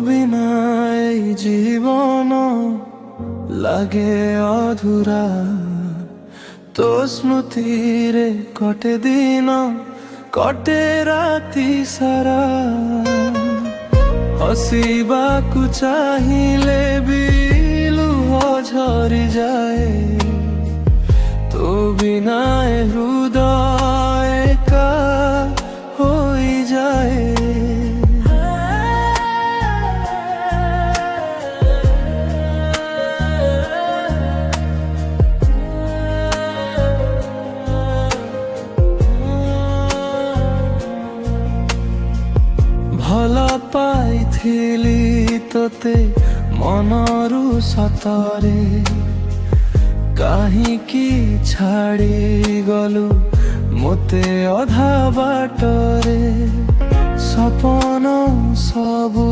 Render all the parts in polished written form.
বিনা এই জীবন লাগে অধুরা। তো স্মৃতিরে কটে দিন কটে রাতি সারা। ହସିବାକୁ ଚାହିଁଲେ ବି ଲୁହ ଝରି ଯାଏ। ତୋ ବିନା ଏ ହୃଦୟ ଏକା ହୋଇଯାଏ। ଭଲ ପାଇଥିଲି ତୋତେ ମନରୁ ସତରେ, କାହିଁକି ଛାଡ଼ିଗଲୁ ମୋତେ ଅଧା ବାଟରେ। ସପନ ସବୁ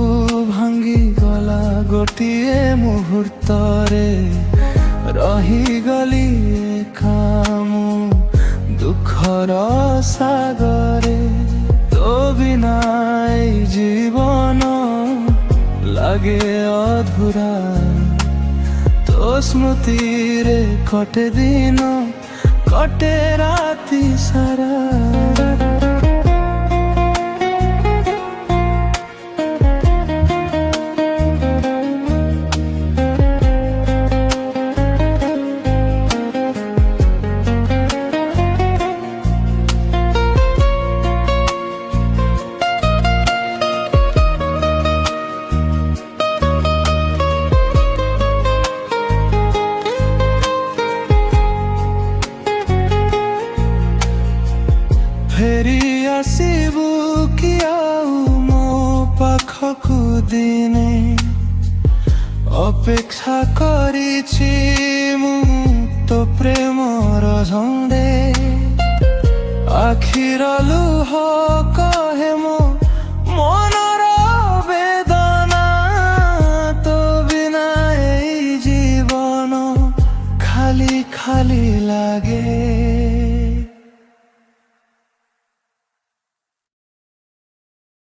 ଭାଙ୍ଗିଗଲା ଗୋଟିଏ ମୁହୂର୍ତ୍ତରେ। ରହିଗଲି ଏକା ମୁଁ ଦୁଃଖର ସାଗରେ। তো বিনা এই জীবন লাগে অধুরা। তো স্মৃতিরে কটে দিন কটে রাতি সারা। ଫେରି ଆସିବୁ କି ଆଉ ମୋ ପାଖକୁ ଦିନେ? ଅପେକ୍ଷା କରିଛି ମୁଁ ତୋ ପ୍ରେମର ଝଣ୍ଡେ। ଆଖିର ଲୁହ କହେ ମୋ